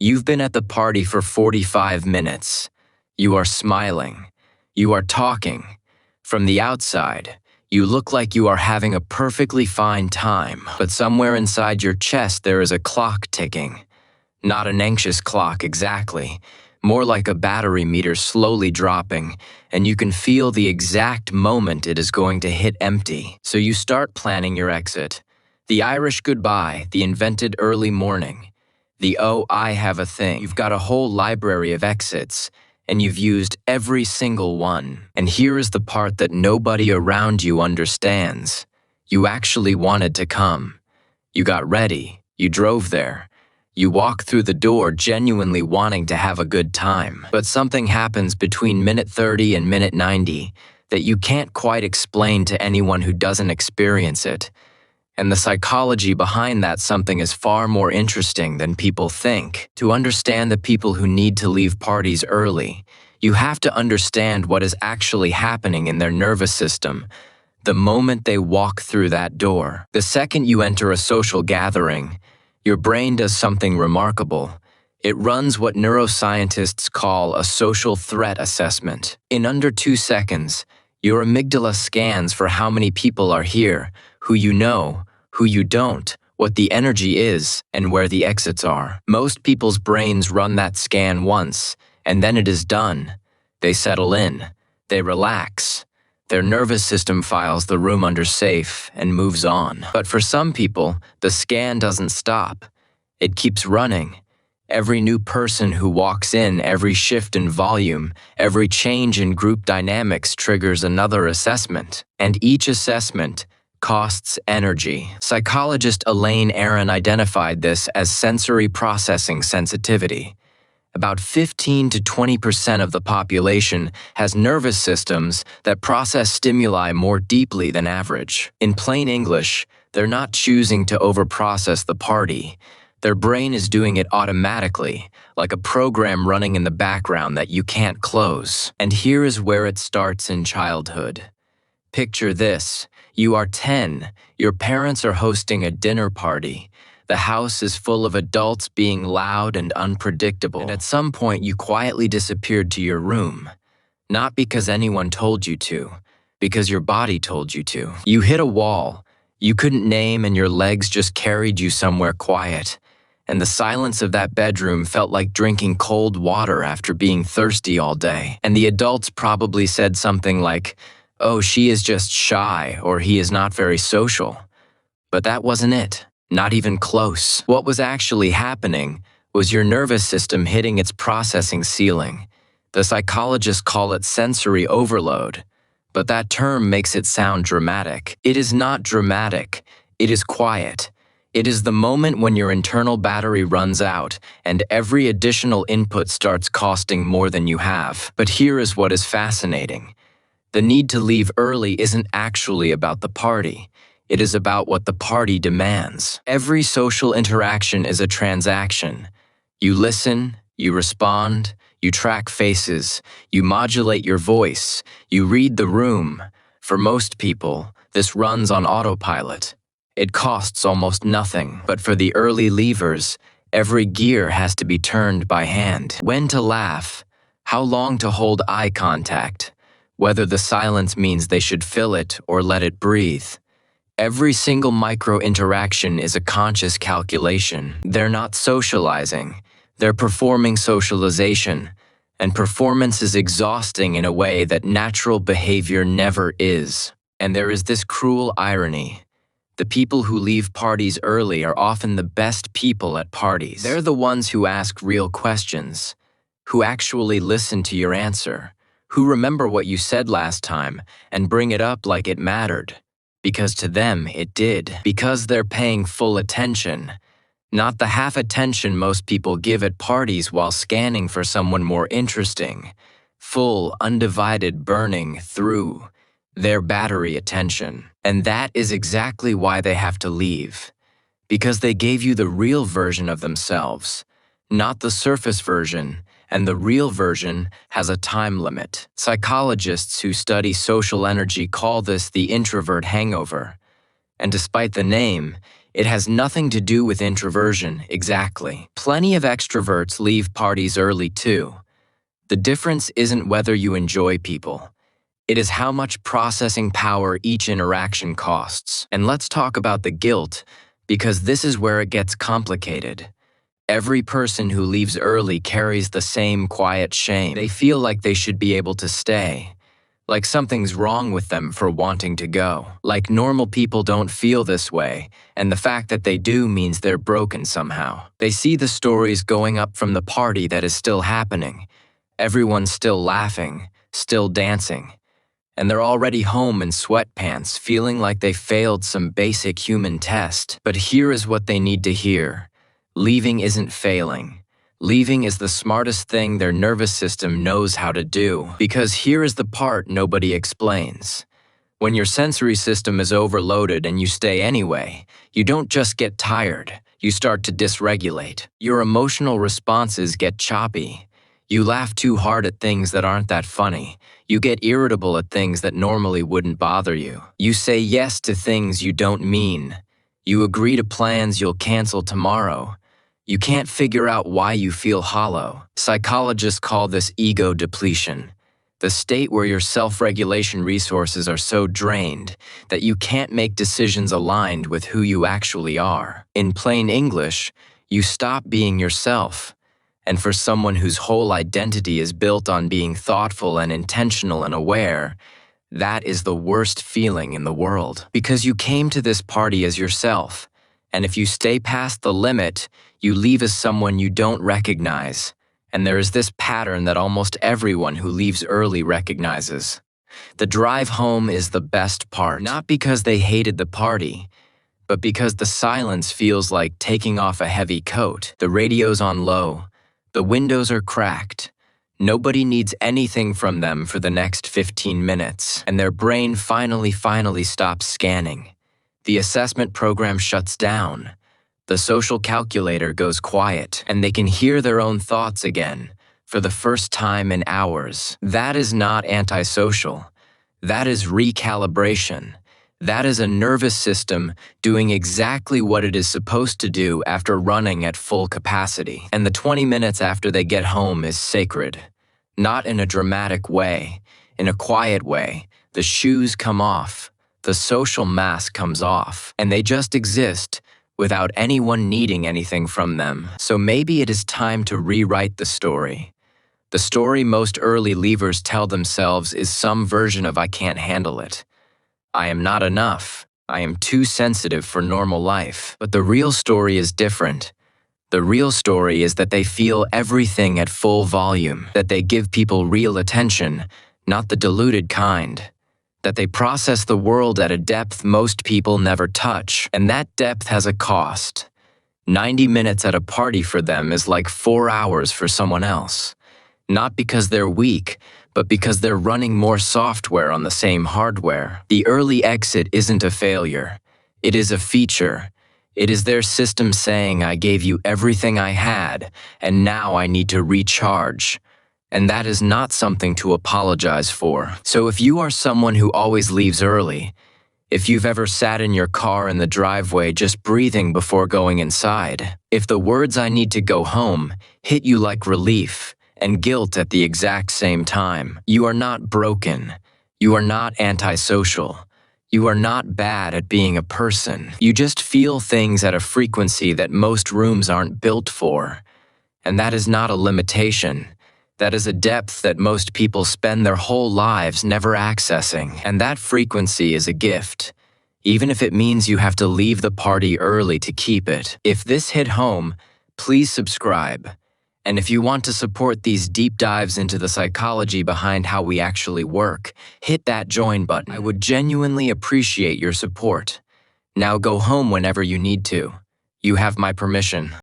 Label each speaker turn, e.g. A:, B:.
A: You've been at the party for 45 minutes. You are smiling. You are talking. From the outside, you look like you are having a perfectly fine time, but somewhere inside your chest there is a clock ticking. Not an anxious clock exactly, more like a battery meter slowly dropping, and you can feel the exact moment it is going to hit empty. So you start planning your exit. The Irish goodbye, the invented early morning. The "oh, I have a thing." You've got a whole library of exits, and you've used every single one. And here is the part that nobody around you understands. You actually wanted to come. You got ready. You drove there. You walk through the door genuinely wanting to have a good time. But something happens between minute 30 and minute 90 that you can't quite explain to anyone who doesn't experience it. And the psychology behind that something is far more interesting than people think. To understand the people who need to leave parties early, you have to understand what is actually happening in their nervous system the moment they walk through that door. The second you enter a social gathering, your brain does something remarkable. It runs what neuroscientists call a social threat assessment. In under 2 seconds, your amygdala scans for how many people are here, who you know, who you don't, what the energy is, and where the exits are. Most people's brains run that scan once, and then it is done. They settle in. They relax. Their nervous system files the room under safe and moves on. But for some people, the scan doesn't stop. It keeps running. Every new person who walks in, every shift in volume, every change in group dynamics triggers another assessment. And each assessment costs energy. Psychologist Elaine Aron identified this as sensory processing sensitivity. About 15 to 20% of the population has nervous systems that process stimuli more deeply than average. In plain English, they're not choosing to overprocess the party. Their brain is doing it automatically, like a program running in the background that you can't close. And here is where it starts in childhood. Picture this. You are 10. Your parents are hosting a dinner party. The house is full of adults being loud and unpredictable. And at some point, you quietly disappeared to your room. Not because anyone told you to, because your body told you to. You hit a wall. You couldn't name, and your legs just carried you somewhere quiet. And the silence of that bedroom felt like drinking cold water after being thirsty all day. And the adults probably said something like, "Oh, she is just shy," or "he is not very social." But that wasn't it. Not even close. What was actually happening was your nervous system hitting its processing ceiling. The psychologists call it sensory overload, but that term makes it sound dramatic. It is not dramatic. It is quiet. It is the moment when your internal battery runs out and every additional input starts costing more than you have. But here is what is fascinating. The need to leave early isn't actually about the party. It is about what the party demands. Every social interaction is a transaction. You listen, you respond, you track faces, you modulate your voice, you read the room. For most people, this runs on autopilot. It costs almost nothing, but for the early leavers, every gear has to be turned by hand. When to laugh, how long to hold eye contact, whether the silence means they should fill it or let it breathe. Every single micro-interaction is a conscious calculation. They're not socializing. They're performing socialization. And performance is exhausting in a way that natural behavior never is. And there is this cruel irony. The people who leave parties early are often the best people at parties. They're the ones who ask real questions, who actually listen to your answer, who remember what you said last time and bring it up like it mattered. Because to them, it did. Because they're paying full attention, not the half attention most people give at parties while scanning for someone more interesting. Full, undivided burning through their battery attention. And that is exactly why they have to leave. Because they gave you the real version of themselves, not the surface version, and the real version has a time limit. Psychologists who study social energy call this the introvert hangover. And despite the name, It has nothing to do with introversion, exactly. Plenty of extroverts leave parties early too. The difference isn't whether you enjoy people. It is how much processing power each interaction costs. And let's talk about the guilt, because this is where it gets complicated. Every person who leaves early carries the same quiet shame. They feel like they should be able to stay, like something's wrong with them for wanting to go. Like normal people don't feel this way, and the fact that they do means they're broken somehow. They see the stories going up from the party that is still happening. Everyone's still laughing, still dancing. And they're already home in sweatpants, feeling like they failed some basic human test. But here is what they need to hear. Leaving isn't failing. Leaving is the smartest thing their nervous system knows how to do. Because here is the part nobody explains. When your sensory system is overloaded and you stay anyway, you don't just get tired, you start to dysregulate. Your emotional responses get choppy. You laugh too hard at things that aren't that funny. You get irritable at things that normally wouldn't bother you. You say yes to things you don't mean. You agree to plans you'll cancel tomorrow. You can't figure out why you feel hollow. Psychologists call this ego depletion, the state where your self-regulation resources are so drained that you can't make decisions aligned with who you actually are. In plain English, you stop being yourself. And for someone whose whole identity is built on being thoughtful and intentional and aware, that is the worst feeling in the world. Because you came to this party as yourself, and if you stay past the limit, you leave as someone you don't recognize. And there is this pattern that almost everyone who leaves early recognizes. The drive home is the best part, not because they hated the party, but because the silence feels like taking off a heavy coat. The radio's on low. The windows are cracked. Nobody needs anything from them for the next 15 minutes, and their brain finally stops scanning. The assessment program shuts down. The social calculator goes quiet, and they can hear their own thoughts again for the first time in hours. That is not antisocial. That is recalibration. That is a nervous system doing exactly what it is supposed to do after running at full capacity. And the 20 minutes after they get home is sacred. Not in a dramatic way, in a quiet way. The shoes come off, the social mask comes off, and they just exist without anyone needing anything from them. So maybe it is time to rewrite the story. The story most early leavers tell themselves is some version of "I can't handle it." I am not enough. I am too sensitive for normal life. But the real story is different. The real story is that they feel everything at full volume, that they give people real attention, not the diluted kind, that they process the world at a depth most people never touch, and that depth has a cost. 90 minutes at a party for them is like 4 hours for someone else. Not because they're weak, but because they're running more software on the same hardware. The early exit isn't a failure. It is a feature. It is their system saying, "I gave you everything I had, and now I need to recharge." And that is not something to apologize for. So if you are someone who always leaves early, if you've ever sat in your car in the driveway just breathing before going inside, if the words "I need to go home" hit you like relief and guilt at the exact same time, you are not broken. You are not antisocial. You are not bad at being a person. You just feel things at a frequency that most rooms aren't built for. And that is not a limitation. That is a depth that most people spend their whole lives never accessing. And that frequency is a gift, even if it means you have to leave the party early to keep it. If this hit home, please subscribe. And if you want to support these deep dives into the psychology behind how we actually work, hit that join button. I would genuinely appreciate your support. Now go home whenever you need to. You have my permission.